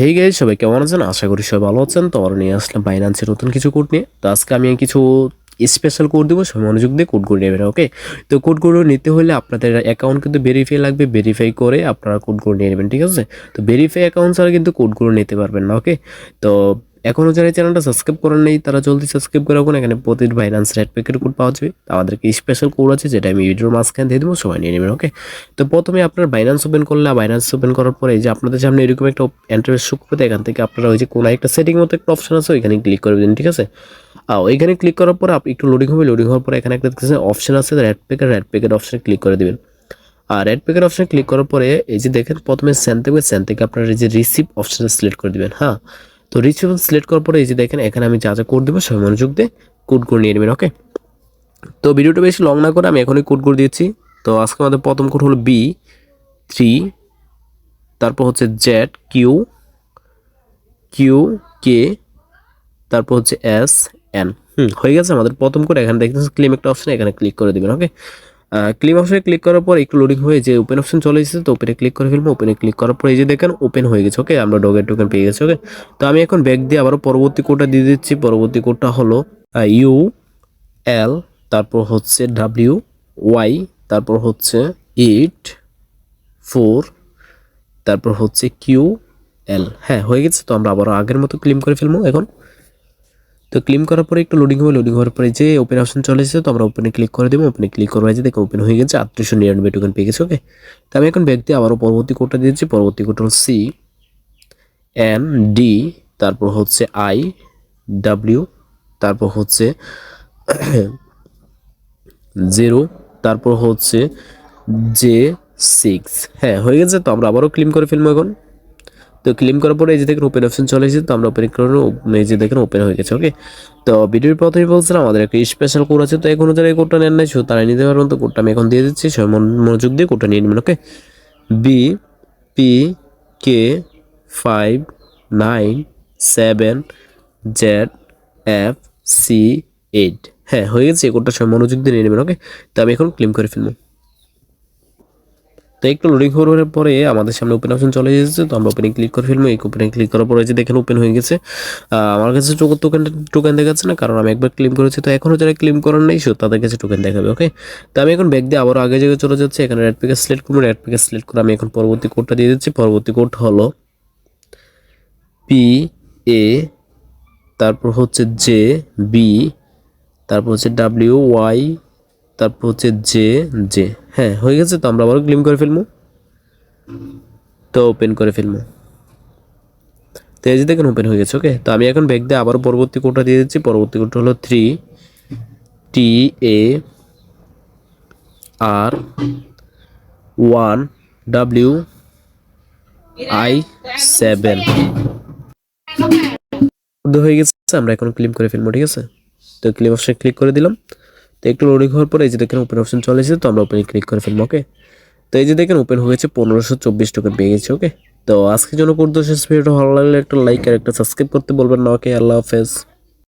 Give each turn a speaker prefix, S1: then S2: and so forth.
S1: Hey guys, সবাই কেমন আছেন? আশা করি সবাই ভালো আছেন। তো আমরা নিয়ে আসলাম বাইন্যান্সের নতুন কিছু কোড নিয়ে। তো আজকে আমি কিছু স্পেশাল কোড দেবো, সবাই মনোযোগ দিয়ে কোডগুলো নেবেন। ওকে, তো কোডগুলো নিতে হলে আপনাদের অ্যাকাউন্ট কিন্তু ভেরিফাই লাগবে। ভেরিফাই করে আপনারা কোডগুলো নিয়ে নেবেন, ঠিক আছে? তো ভেরিফাই অ্যাকাউন্ট ছাড়া কিন্তু কোডগুলো নিতে পারবেন না। ওকে, তো এখনও যারা চ্যানেলটা সাবস্ক্রাইব করেন নেই তারা জলদি সাবস্ক্রাইব করে রাখুন। এখানে প্রতিটি বাইন্যান্স রেড প্যাকেট কোড পাওয়া যাবে। আমাদেরকে স্পেশাল কোড আছে যেটা আমি ভিডিওর মাঝখানে দিয়ে দেবো, সবাই নিয়ে নেবেন। ওকে, তো প্রথমে আপনার বাইন্যান্স ওপেন করলে, বাইন্যান্স ওপেন করার পরে যে আপনাদের সামনে এরকম একটা ইন্টারফেস শো করবে। এখান থেকে আপনারা ওই যে কোনো একটা সেটিং মতো একটা অপশন আছে, ওইখানে ক্লিক করে দিন, ঠিক আছে? ওইখানে ক্লিক করার পরে আপনি একটু লোডিং হবে। লোডিং হওয়ার পরে এখানে একটা অপশন আছে রেড প্যাকেট অপশনে ক্লিক করে দিবেন। আর রেড প্যাকেট অপশনে ক্লিক করার পরে এই যে দেখেন প্রথমে সেন্ড থেকে আপনারা এই যে রিসিভ অপশনে সিলেক্ট করে দিবেন। হ্যাঁ, তো রিসিভ সিলেক্ট করার পরে এই যে দেখেন এখানে আমি যা যা কোড দেবো সবাই মনোযোগ দিয়ে কোড করে নিয়ে নেবেন। ওকে, তো ভিডিওটা বেশি লং না করে আমি এখনই কোড করে দিয়েছি। তো আজকে আমাদের প্রথম কোড হলো B3, তারপর হচ্ছে ZQQ, তারপর হচ্ছে SN। হয়ে গেছে আমাদের প্রথম কোড। এখানে দেখতেছেন ক্লেম একটা অপশন, এখানে ক্লিক করে দেবেন। ওকে, ক্লেম অপশনে ক্লিক করার পর একটু লোডিং হয়ে যে ওপেন অপশন চলে এসেছে, তো ওপেনে ক্লিক করে ফেলবো। ওপেনে ক্লিক করার পর এই যে দেখেন ওপেন হয়ে গেছে। ওকে, আমরা ডগের টোকেন পেয়ে গেছি। ওকে, তো আমি এখন ব্যাক দিয়ে আবারও পরবর্তী কোডটা দিয়ে দিচ্ছি। পরবর্তী কোডটা হলো UL, তারপর হচ্ছে WY, তারপর হচ্ছে 84, তারপর হচ্ছে QL। হ্যাঁ, হয়ে গেছে। তো আমরা আবারও আগের মতো ক্লেম করে ফেলবো এখন। তো ক্লেম করার পরে একটু লোডিং হবে। লোডিং হওয়ার পরে যে ওপেন অপশন চলে এসেছে, তো আমরা ওপেনে ক্লিক করে দেবো। ওপেনে ক্লিক করবো, যে দেখো ওপেন হয়ে গেছে। 3899 টোকেন পেয়ে গেছে। ওকে, তো আমি এখন ব্যাক দিয়ে আবারও পরবর্তী কোডটা দিয়েছি। পরবর্তী কোডটা হলো CND, তারপর হচ্ছে IW, তারপর হচ্ছে 0, তারপর হচ্ছে J6। হ্যাঁ, হয়ে গেছে। তো আমরা আবারও ক্লেম করে ফেলবো এখন। তো ক্লেম করার পরে এই যে দেখেন ওপেন অপশন চলে এসেছে, তো আমরা ওপেন করে এই যে দেখেন ওপেন হয়ে গেছে। ওকে, তো ভিডিওর প্রথমেই বলছিলাম আমাদের একটা স্পেশাল কোড আছে। তো এখনো যারা এই কোডটা নেন নাই তারা নিতে পারবেন। তো কোডটা আমি এখন দিয়ে দিচ্ছি, সবাই মনোযোগ দিয়ে কোডটা নিয়ে নেবেন। ওকে, BPK597ZFC8। হ্যাঁ, হয়ে গেছে। এই কোডটা সবাই মনোযোগ দিয়ে নিয়ে নেবেন। ওকে, তো আমি এখন ক্লেম করে ফেলবো। তো একটু লোডিং হওয়ার পরে আমাদের সামনে ওপেন অপশন চলে এসেছে, তো আমরা ওপেনে ক্লিক করে ফেলবো। এই ওপেনে ক্লিক করার পরে যে দেখেন ওপেন হয়ে গেছে। আমার কাছে টোকেন দেখাচ্ছে না, কারণ আমি একবার ক্লেম করেছি। তো এখনও যারা ক্লেম করার নেই তাদের কাছে টোকেন দেখাবে। ওকে, তো আমি এখন ব্যাক দিয়ে আবার আগে জায়গায় চলে যাচ্ছি। এখানে রেড প্যাকেজ সিলেক্ট করবো। রেড প্যাকেজ সিলেক্ট করে আমি এখন পরবর্তী কোডটা দিয়ে দিচ্ছি। পরবর্তী কোড হলো PA, তারপর হচ্ছে JB, তারপর হচ্ছে WY, তারপর হচ্ছে JJ। হ্যাঁ, হয়ে গেছে। তো আমরা আবারও ক্লেম করে ফেলবো। তো ওপেন করে ফেলবো। তো এই যে দেখেন ওপেন হয়ে গেছে। ওকে, তো আমি এখন ব্যাক দিয়ে আবারও পরবর্তী কোডটা দিয়ে দিচ্ছি। পরবর্তী কোডটা হলো 3TAR1WI7 হয়ে গেছে। আমরা এখন ক্লেম করে ফেলবো, ঠিক আছে? তো ক্লেম অপশনে ক্লিক করে দিলাম। তো একটু লোডিং হওয়ার পরে এই যে দেখেন ওপেন অপশন চলে এসেছে, তো আমরা ওপেনে ক্লিক করে ফেলবো। ওকে, তো এই যে দেখেন ওপেন হয়েছে, 1524 টোকেন পেয়ে গেছে। ওকে, তো আজকের জন্য কোড শেষ। ভিডিওটা ভালো লাগলে একটা লাইক আর একটা সাবস্ক্রাইব করতে বলবেন না। ওকে, আল্লাহ হাফেজ।